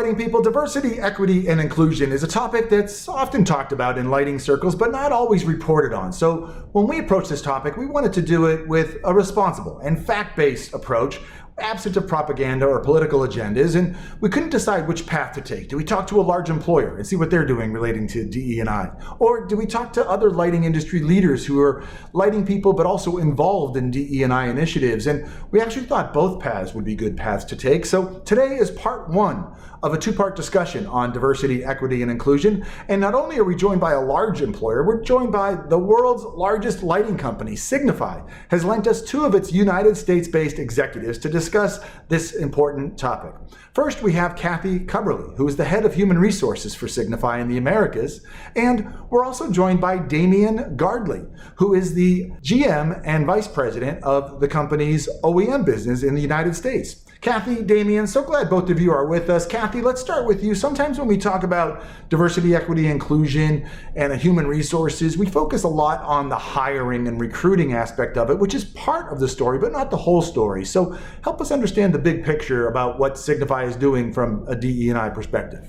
lighting people, diversity, equity, and inclusion is a topic that's often talked about in lighting circles, but not always reported on. So when we approach this topic, we wanted to do it with a responsible and fact-based approach, absent of propaganda or political agendas, and we couldn't decide which path to take. Do we talk to a large employer and see what they're doing relating to DE&I? Or do we talk to other lighting industry leaders who are lighting people but also involved in DE&I initiatives? And we actually thought both paths would be good paths to take. So today is part one of a two-part discussion on diversity, equity, and inclusion. And not only are we joined by a large employer, we're joined by the world's largest lighting company. Signify has lent us two of its United States-based executives to discuss this important topic. First, we have Cathy Cubberly, who is the head of human resources for Signify in the Americas. And we're also joined by Damian Gardley, who is the GM and vice president of the company's OEM business in the United States. Cathy, Damian, so glad both of you are with us. Cathy, let's start with you. Sometimes when we talk about diversity, equity, inclusion, and human resources, we focus a lot on the hiring and recruiting aspect of it, which is part of the story, but not the whole story. So help us understand the big picture about what Signify is doing from a DE&I perspective.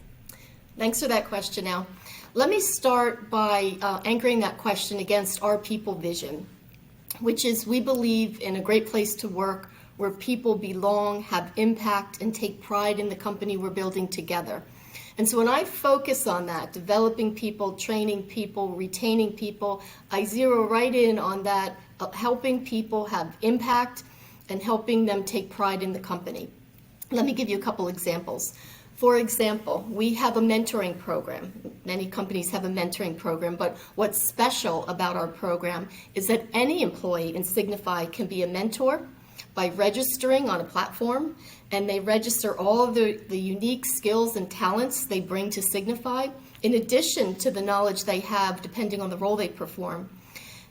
Thanks for that question, Al. Let me start by anchoring that question against our people vision, which is we believe in a great place to work where people belong, have impact, and take pride in the company we're building together. And so when I focus on that, developing people, training people, retaining people, I zero right in on that, helping people have impact and helping them take pride in the company. Let me give you a couple examples. For example, we have a mentoring program. Many companies have a mentoring program, but what's special about our program is that any employee in Signify can be a mentor by registering on a platform, and they register all of the unique skills and talents they bring to Signify, in addition to the knowledge they have depending on the role they perform.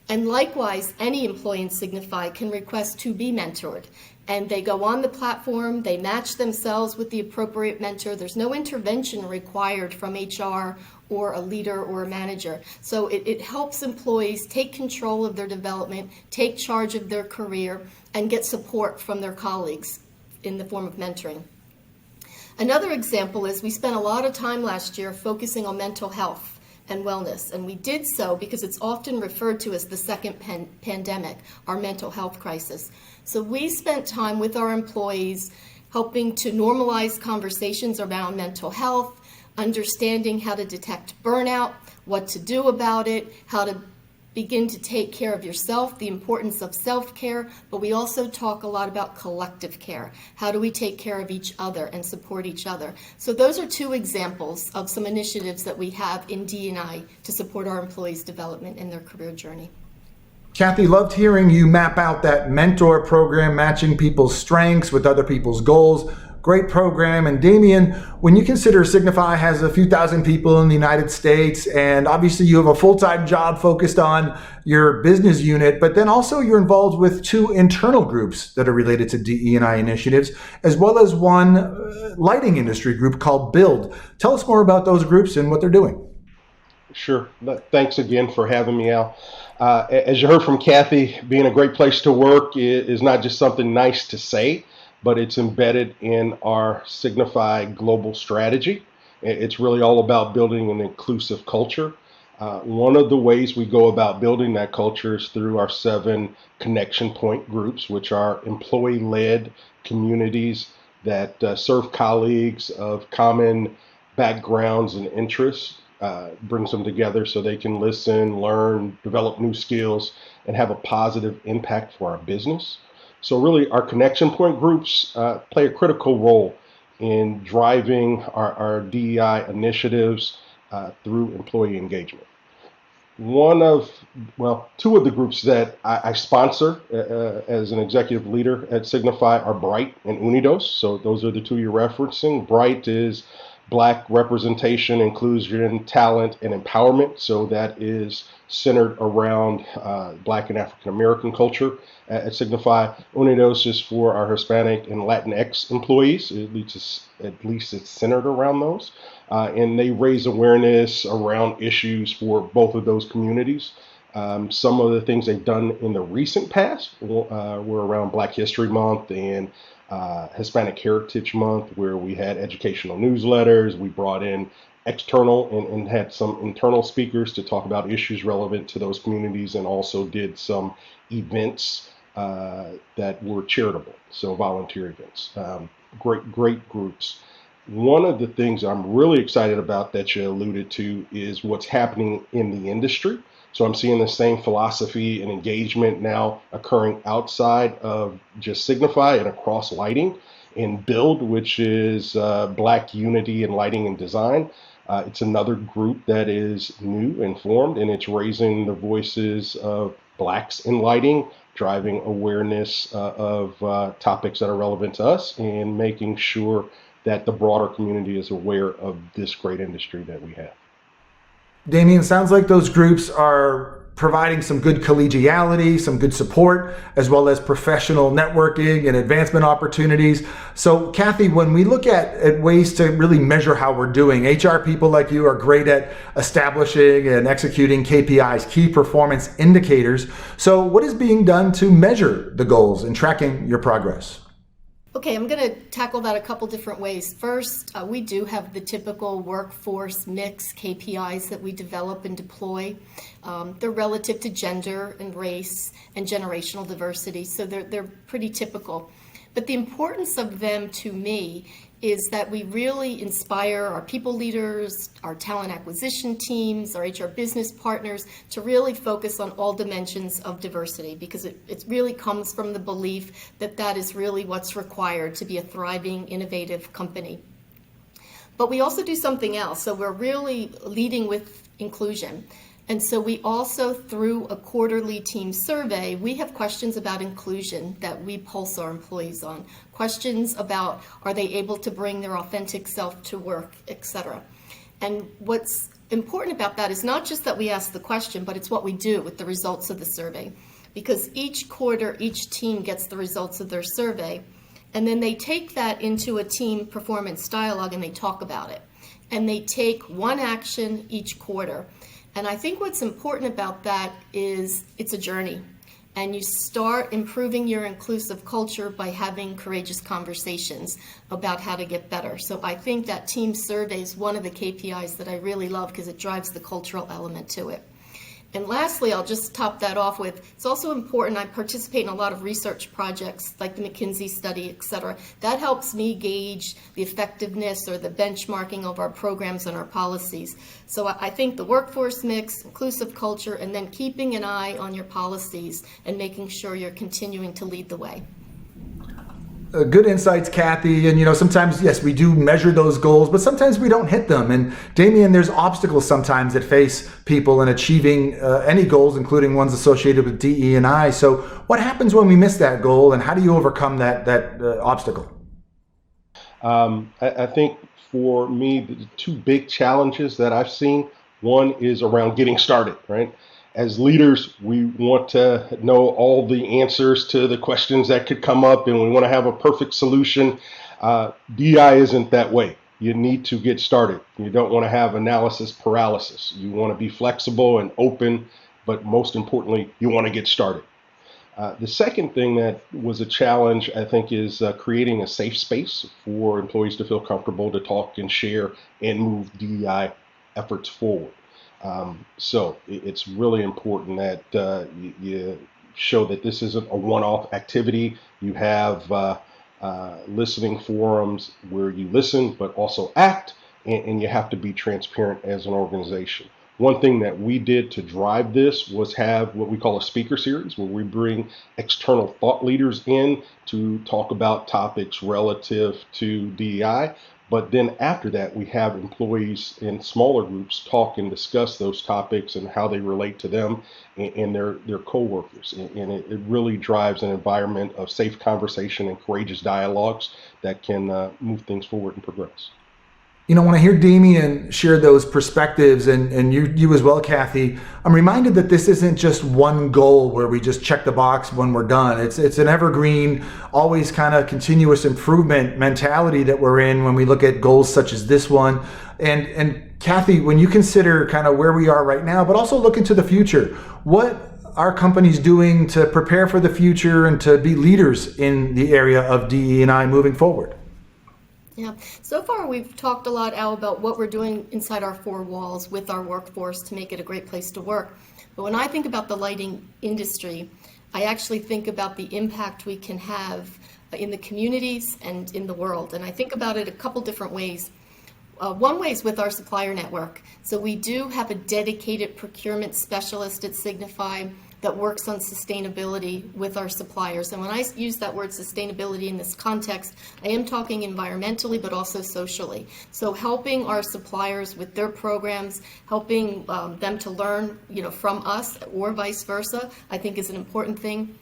And likewise, any employee in Signify can request to be mentored. And they go on the platform, they match themselves with the appropriate mentor. There's no intervention required from HR or a leader or a manager. So it helps employees take control of their development, take charge of their career, and get support from their colleagues in the form of mentoring. Another example is we spent a lot of time last year focusing on mental health and wellness, and we did so because it's often referred to as the second pandemic, our mental health crisis. So we spent time with our employees helping to normalize conversations around mental health, understanding how to detect burnout, what to do about it, how to begin to take care of yourself, the importance of self-care, but we also talk a lot about collective care. How do we take care of each other and support each other? So those are two examples of some initiatives that we have in DE&I to support our employees' development in their career journey. Cathy, loved hearing you map out that mentor program, matching people's strengths with other people's goals. Great program. And Damian, when you consider Signify has a few thousand people in the United States, and obviously you have a full-time job focused on your business unit, but then also you're involved with two internal groups that are related to DE&I initiatives, as well as one lighting industry group called Build. Tell us more about those groups and what they're doing. Sure. Thanks again for having me, Al. As you heard from Cathy, being a great place to work is not just something nice to say, but it's embedded in our Signify global strategy. It's really all about building an inclusive culture. One of the ways we go about building that culture is through our 7 connection point groups, which are employee-led communities that serve colleagues of common backgrounds and interests, brings them together so they can listen, learn, develop new skills, and have a positive impact for our business. So really, our connection point groups play a critical role in driving our DEI initiatives through employee engagement. Two of the groups that I sponsor as an executive leader at Signify are Bright and Unidos. So those are the two you're referencing. Bright is Black representation, inclusion, talent, and empowerment. So that is centered around Black and African American culture at Signify. Unidos is for our Hispanic and Latinx employees. At least it's centered around those. and they raise awareness around issues for both of those communities. Some of the things they've done in the recent past were around Black History Month and Hispanic Heritage Month, where we had educational newsletters. We brought in external and had some internal speakers to talk about issues relevant to those communities, and also did some events that were charitable, so volunteer events. Great groups. One of the things I'm really excited about that you alluded to is what's happening in the industry. So I'm seeing the same philosophy and engagement now occurring outside of just Signify and across lighting. In Build, which is Black Unity in Lighting and Design. It's another group that is new and formed, and it's raising the voices of Blacks in lighting, driving awareness of topics that are relevant to us, and making sure that the broader community is aware of this great industry that we have. Damian, sounds like those groups are providing some good collegiality, some good support, as well as professional networking and advancement opportunities. So, Cathy, when we look at ways to really measure how we're doing, HR people like you are great at establishing and executing KPIs, key performance indicators. So, what is being done to measure the goals and tracking your progress? Okay, I'm going to tackle that a couple different ways. First, we do have the typical workforce mix KPIs that we develop and deploy. They're relative to gender and race and generational diversity, so they're pretty typical. But the importance of them to me is that we really inspire our people leaders, our talent acquisition teams, our HR business partners to really focus on all dimensions of diversity, because it really comes from the belief that that is really what's required to be a thriving, innovative company. But we also do something else. So we're really leading with inclusion. And so we also, through a quarterly team survey, we have questions about inclusion that we pulse our employees on. Questions about, are they able to bring their authentic self to work, etc. And what's important about that is not just that we ask the question, but it's what we do with the results of the survey. Because each quarter, each team gets the results of their survey, and then they take that into a team performance dialogue and they talk about it. And they take one action each quarter. And I think what's important about that is it's a journey. And you start improving your inclusive culture by having courageous conversations about how to get better. So I think that team survey is one of the KPIs that I really love because it drives the cultural element to it. And lastly, I'll just top that off with, it's also important, I participate in a lot of research projects like the McKinsey study, et cetera. That helps me gauge the effectiveness or the benchmarking of our programs and our policies. So I think the workforce mix, inclusive culture, and then keeping an eye on your policies and making sure you're continuing to lead the way. Good insights, Cathy. And, sometimes, yes, we do measure those goals, but sometimes we don't hit them. And Damian, there's obstacles sometimes that face people in achieving any goals, including ones associated with DE&I. So what happens when we miss that goal, and how do you overcome that obstacle? I think for me, the two big challenges that I've seen, one is around getting started, right? As leaders, we want to know all the answers to the questions that could come up, and we want to have a perfect solution. DI isn't that way. You need to get started. You don't want to have analysis paralysis. You want to be flexible and open, but most importantly, you want to get started. The second thing that was a challenge, I think, is creating a safe space for employees to feel comfortable to talk and share and move DEI efforts forward. So it's really important that you show that this isn't a one-off activity. You have listening forums where you listen but also act, and you have to be transparent as an organization. One thing that we did to drive this was have what we call a speaker series, where we bring external thought leaders in to talk about topics relative to DEI. But then after that, we have employees in smaller groups talk and discuss those topics and how they relate to them and their coworkers. And it really drives an environment of safe conversation and courageous dialogues that can move things forward and progress. When I hear Damian share those perspectives, and you as well, Cathy, I'm reminded that this isn't just one goal where we just check the box when we're done. It's an evergreen, always kind of continuous improvement mentality that we're in when we look at goals such as this one. And Cathy, when you consider kind of where we are right now, but also look into the future, what are companies doing to prepare for the future and to be leaders in the area of DE&I moving forward? Yeah, so far we've talked a lot, Al, about what we're doing inside our four walls with our workforce to make it a great place to work. But when I think about the lighting industry, I actually think about the impact we can have in the communities and in the world. And I think about it a couple different ways. One way is with our supplier network. So we do have a dedicated procurement specialist at Signify that works on sustainability with our suppliers. And when I use that word sustainability in this context, I am talking environmentally, but also socially. So helping our suppliers with their programs, helping them to learn, from us or vice versa, I think is an important thing.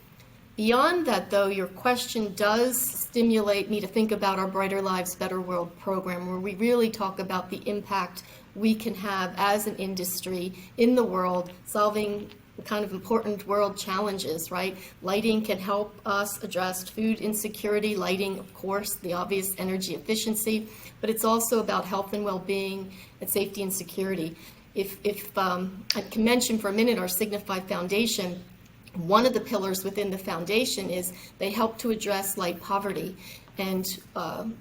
Beyond that, though, your question does stimulate me to think about our Brighter Lives, Better World program, where we really talk about the impact we can have as an industry in the world, solving kind of important world challenges, right? Lighting can help us address food insecurity. Lighting, of course, the obvious energy efficiency, but it's also about health and well-being and safety and security. If I can mention for a minute our Signify Foundation, one of the pillars within the foundation is they help to address light poverty. And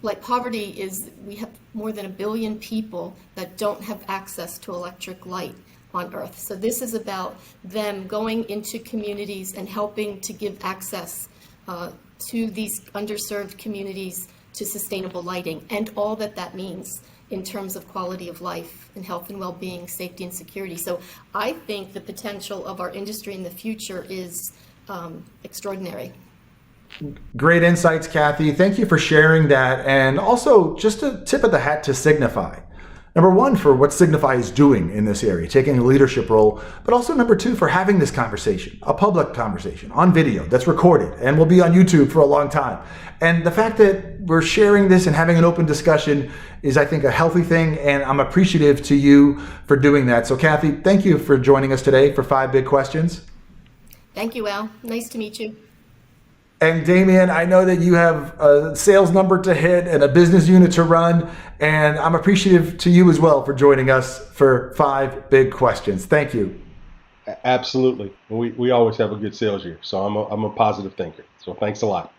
light poverty is, we have more than 1 billion people that don't have access to electric light on Earth. So this is about them going into communities and helping to give access to these underserved communities to sustainable lighting and all that means in terms of quality of life and health and well-being, safety and security. So I think the potential of our industry in the future is extraordinary. Great insights, Cathy. Thank you for sharing that. And also just a tip of the hat to Signify. Number one, for what Signify is doing in this area, taking a leadership role, but also number two, for having this conversation, a public conversation on video that's recorded and will be on YouTube for a long time. And the fact that we're sharing this and having an open discussion is, I think, a healthy thing, and I'm appreciative to you for doing that. So Cathy, thank you for joining us today for 5 Big Questions. Thank you, Al. Nice to meet you. And Damian, I know that you have a sales number to hit and a business unit to run, and I'm appreciative to you as well for joining us for 5 Big Questions. Thank you. Absolutely. We always have a good sales year, so I'm a positive thinker. So thanks a lot.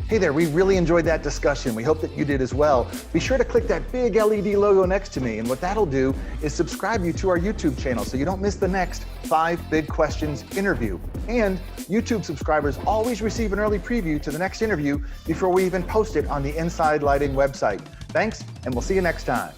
Hey there, we really enjoyed that discussion. We hope that you did as well. Be sure to click that big LED logo next to me, and what that'll do is subscribe you to our YouTube channel so you don't miss the next 5 Big Questions interview. And YouTube subscribers always receive an early preview to the next interview before we even post it on the Inside Lighting website. Thanks, and we'll see you next time.